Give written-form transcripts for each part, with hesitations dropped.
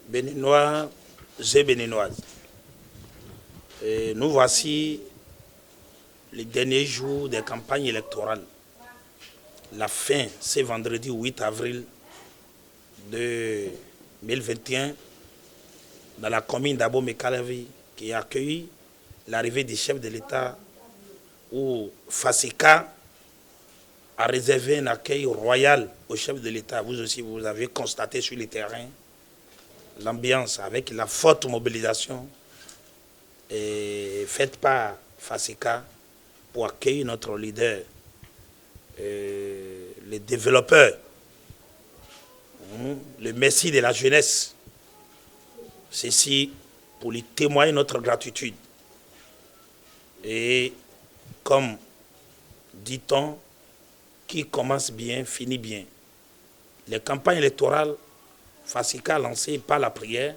Béninois et Béninoises. Nous voici les derniers jours des campagnes électorales. La fin, c'est vendredi 8 avril 2021 dans la commune d'Abomey-Calavi qui a accueilli l'arrivée du chef de l'État où Fasika a réservé un accueil royal au chef de l'État. Vous aussi, vous avez constaté sur le terrain l'ambiance avec la forte mobilisation faite par Fasika pour accueillir notre leader, les développeurs, le messie de la jeunesse. Ceci pour lui témoigner notre gratitude. Et comme dit-on, qui commence bien, finit bien. Les campagnes électorales, Fasika lancées par la prière,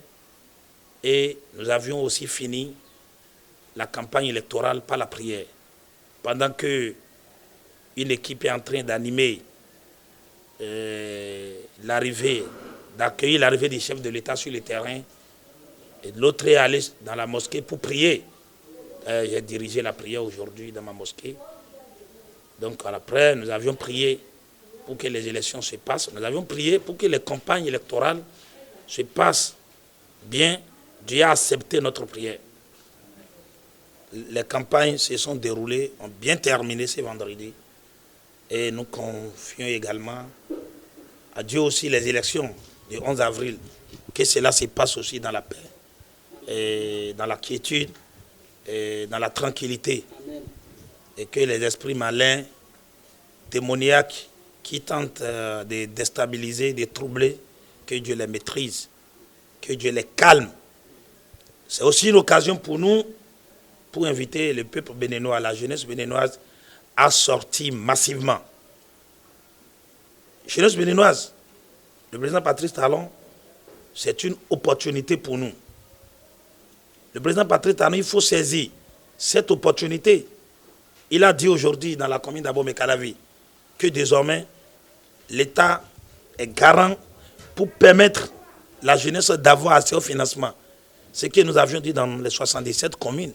et nous avions aussi fini la campagne électorale par la prière. Pendant que une équipe est en train d'animer d'accueillir l'arrivée du chef de l'État sur le terrain, et l'autre est allé dans la mosquée pour prier. J'ai dirigé la prière aujourd'hui dans ma mosquée. Donc après, nous avions prié pour que les élections se passent. Nous avions prié pour que les campagnes électorales se passent bien. Dieu a accepté notre prière. Les campagnes se sont déroulées, ont bien terminé ce vendredi. Et nous confions également à Dieu aussi les élections du 11 avril. Que cela se passe aussi dans la paix, et dans la quiétude, et dans la tranquillité. Et que les esprits malins, démoniaques, qui tentent de déstabiliser, de troubler, que Dieu les maîtrise, que Dieu les calme. C'est aussi une occasion pour nous, pour inviter le peuple béninois, la jeunesse béninoise, à sortir massivement. Jeunesse béninoise, le président Patrice Talon, c'est une opportunité pour nous. Le président Patrice Talon, il faut saisir cette opportunité. Il a dit aujourd'hui dans la commune d'Abomey-Calavi que désormais l'État est garant pour permettre la jeunesse d'avoir accès au financement. Ce que nous avions dit dans les 77 communes.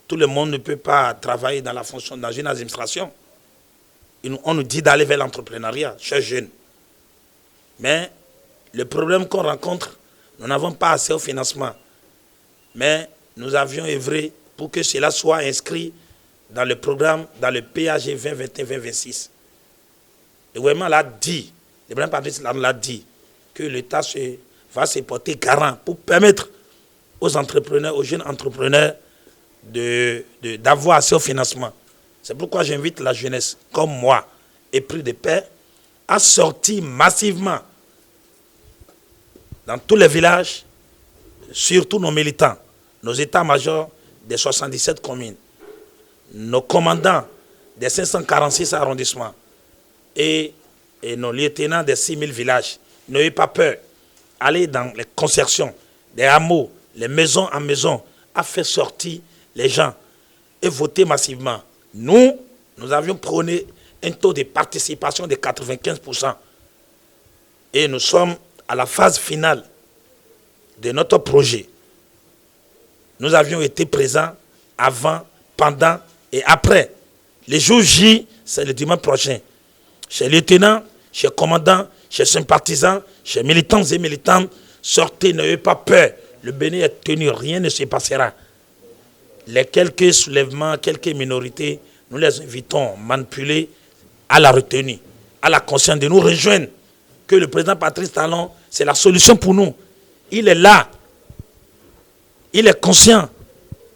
Tout le monde ne peut pas travailler dans la fonction dans une administration. On nous dit d'aller vers l'entrepreneuriat, chers jeunes. Mais le problème qu'on rencontre, nous n'avons pas accès au financement. Mais nous avions œuvré pour que cela soit inscrit dans le programme, dans le PAG 2021-2026. Le gouvernement l'a dit, le président Patrice l'a dit, que l'État va se porter garant pour permettre aux entrepreneurs, aux jeunes entrepreneurs d'avoir accès au financement. C'est pourquoi j'invite la jeunesse, comme moi, épris de paix, à sortir massivement dans tous les villages, surtout nos militants, nos états-majors des 77 communes, nos commandants des 546 arrondissements et nos lieutenants des 6000 villages. N'ayez pas peur. Allez dans les concertions, des hameaux, les maisons en maison, à faire sortir les gens et voter massivement. Nous avions prôné un taux de participation de 95%. Et nous sommes à la phase finale de notre projet. Nous avions été présents avant, pendant et après. Les jours J, c'est le dimanche prochain. Chers lieutenants, chers commandants, chers sympathisants, chers militants et militantes, sortez, n'ayez pas peur. Le Bénin est tenu, rien ne se passera. Les quelques soulèvements, quelques minorités, nous les invitons manipuler à la retenue, à la conscience de nous rejoindre. Que le président Patrice Talon, c'est la solution pour nous. Il est là. Il est conscient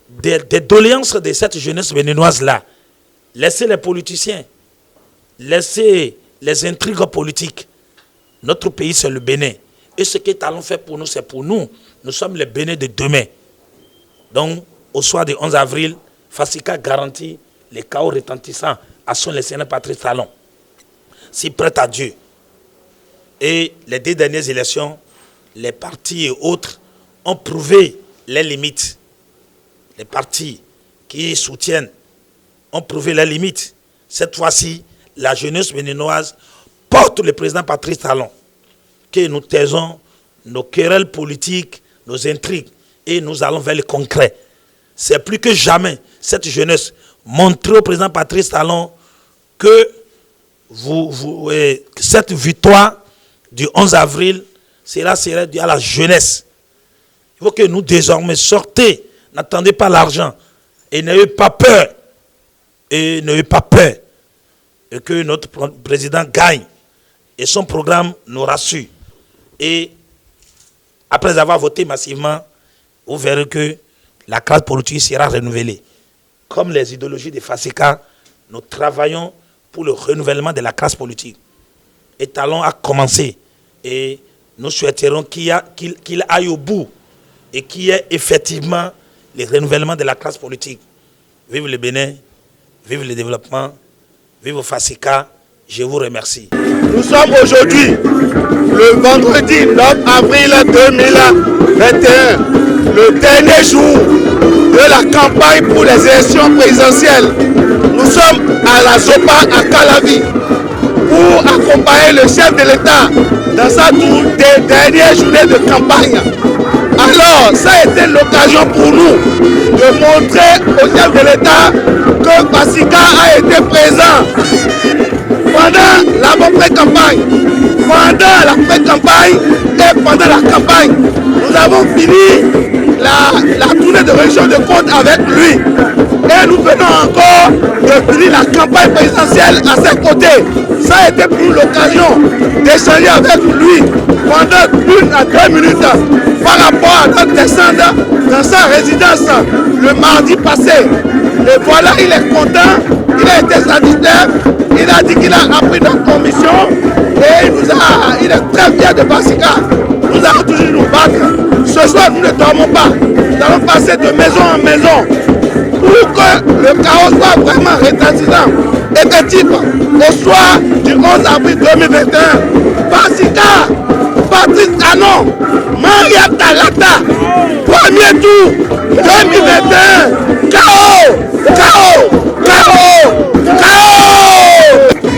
des doléances de cette jeunesse béninoise-là. Laissez les politiciens, laissez les intrigues politiques. Notre pays, c'est le Bénin. Et ce que Talon fait pour nous, c'est pour nous. Nous sommes les Bénins de demain. Donc, au soir du 11 avril, Fasika garantit les chaos retentissants à son lieutenant Patrice Talon. Si prête à Dieu. Et les 2 dernières élections, les partis et autres ont prouvé les limites. Les partis qui soutiennent ont prouvé les limites. Cette fois-ci, la jeunesse béninoise porte le président Patrice Talon, que nous taisons nos querelles politiques, nos intrigues, et nous allons vers le concret. C'est plus que jamais cette jeunesse montrer au président Patrice Talon que cette victoire du 11 avril sera due à la jeunesse. Il faut que nous désormais sortez, n'attendez pas l'argent et n'ayez pas peur. Et n'ayez pas peur et que notre président gagne. Et son programme nous rassure. Et après avoir voté massivement, vous verrez que la classe politique sera renouvelée. Comme les idéologies des FASICA, nous travaillons pour le renouvellement de la classe politique. Et Talon a commencé. Et nous souhaiterons qu'il aille au bout et qu'il y ait effectivement le renouvellement de la classe politique. Vive le Bénin, vive le développement, vive FASICA. Je vous remercie. Nous sommes aujourd'hui, le vendredi 9 avril 2021, le dernier jour de la campagne pour les élections présidentielles. Nous sommes à la Zopa à Calavi pour accompagner le chef de l'État dans sa dernière journée de campagne. Alors, ça a été l'occasion pour nous de montrer au chef de l'État que FASICA a été présent pendant la pré-campagne, pendant la pré-campagne et pendant la campagne. Nous avons fini la tournée de région de compte avec lui. Et nous venons encore de finir la campagne présidentielle à ses côtés. Ça a été pour nous l'occasion d'échanger avec lui pendant 1 à 2 minutes par rapport à notre descente dans sa résidence le mardi passé. Et voilà, il est content, il a été satisfait, il a dit qu'il a appris notre commission et il est très fier de FASICA. Nous allons toujours nous battre. Ce soir, nous ne dormons pas. Nous allons passer de maison en maison pour que le chaos soit vraiment retentissant. Effectif, au soir du 11 avril 2021, FASICA, Patrice Talon, Maria Talata, premier tour 2021, chaos, chaos, chaos, chaos.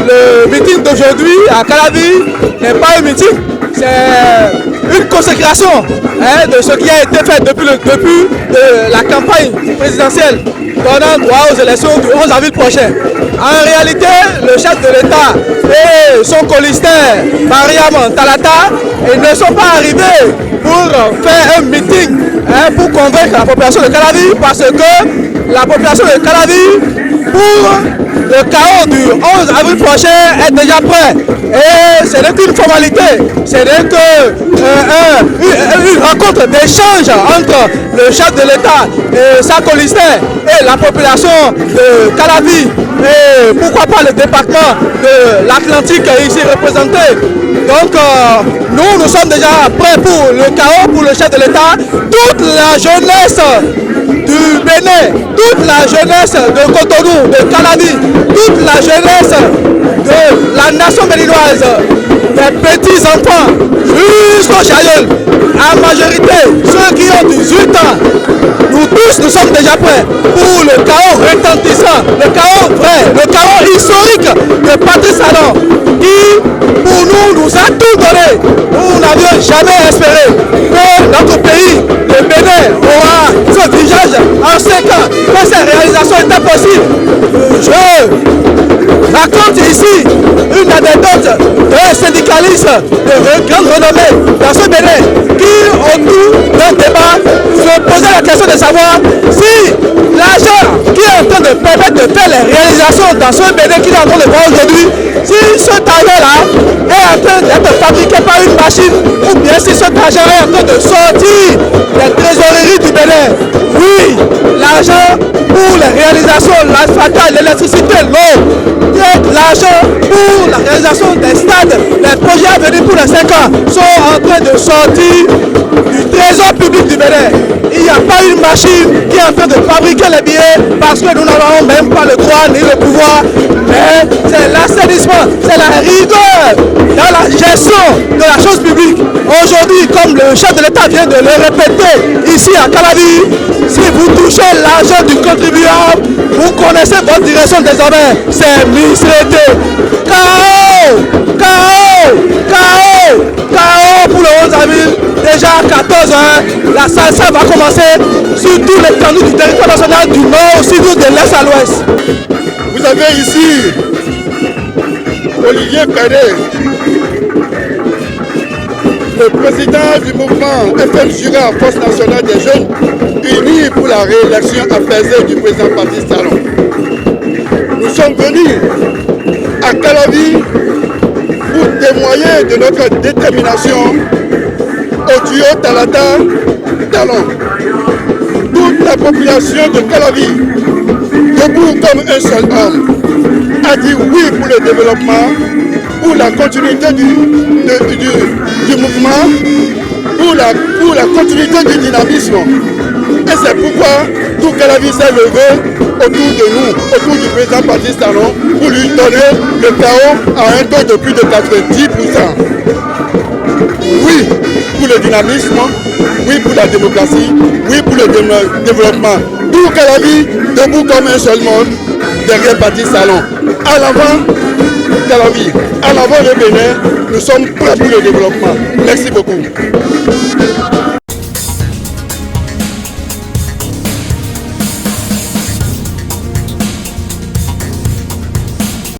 Le meeting d'aujourd'hui à Calavi n'est pas un meeting, c'est une consécration de ce qui a été fait depuis la campagne présidentielle donnant droit aux élections du 11 avril prochain. En réalité, le chef de l'État et son colistaire Mariam Talata ne sont pas arrivés pour faire un meeting pour convaincre la population de Calavi parce que la population de Calavi, pour le chaos du 11 avril prochain, est déjà prêt. Et ce n'est qu'une formalité, ce n'est qu'une rencontre d'échange entre le chef de l'État et sa colistaire et la population de Calavi et pourquoi pas le département de l'Atlantique ici représenté. Donc nous sommes déjà prêts pour le chaos, pour le chef de l'État. Toute la jeunesse du Bénin, toute la jeunesse de Cotonou, de Calavi, toute la jeunesse de la nation béninoise, des petits enfants jusqu'aux chaïeuls, en majorité ceux qui ont 18 ans, nous tous nous sommes déjà prêts pour le chaos retentissant, le chaos vrai, le chaos historique de Patrice Talon qui pour nous a tout donné. Nous n'avions jamais espéré que notre pays, le Bénin, aura ce visage en 5 ans, que ces réalisations étaient possibles. Je raconte ici une anecdote d'un syndicaliste de grande renommée dans ce Bénin qui, autour d'un débat, se posait la question de savoir si l'argent qui est en train de permettre de faire les réalisations dans ce Bénin qu'il est en train de voir aujourd'hui, si cet argent-là est en train d'être fabriqué par une machine ou bien si cet argent est en train de sortir des trésoreries du Bénin. Oui, l'argent pour les réalisations, l'asphalte, l'électricité, l'eau, l'argent pour la réalisation des stades, les projets à venir pour les 5 ans sont en train de sortir du trésor public du Bénin. Il n'y a pas une machine qui est en train de fabriquer les billets parce que nous n'avons même pas le droit ni le pouvoir, mais c'est l'assainissement, c'est la rigueur dans la gestion de la chose publique. Aujourd'hui, comme le chef de l'État vient de le répéter ici à Calavi, si vous touchez l'argent du contribuable, vous connaissez votre direction désormais, c'est Misrété. KO, KO, KO, KO pour le 11 avril. Déjà à 14h, la salsa va commencer sur tout l'étendue du territoire national du nord au sud, de l'est à l'ouest. Vous avez ici Olivier Pédé, le président du mouvement FM Jura, Force nationale des jeunes, unis pour la réélection apaisée du président Patrice Talon. Nous sommes venus à Calavi pour témoigner de notre détermination au duo Talata Talon. Toute la population de Calavi, debout comme un seul homme, a dit oui pour le développement, pour la continuité du mouvement, pour la continuité du dynamisme. Et c'est pourquoi tout Calavi s'est levé autour de nous, autour du président Patrice Talon, pour lui donner le chaos à un taux de plus de 90%. Oui pour le dynamisme, oui pour la démocratie, oui pour le développement. Tout Calavi, debout comme un seul monde, derrière Patrice Talon. À l'avant, Calavi, à l'avant le Bénin, nous sommes prêts pour le développement. Merci beaucoup.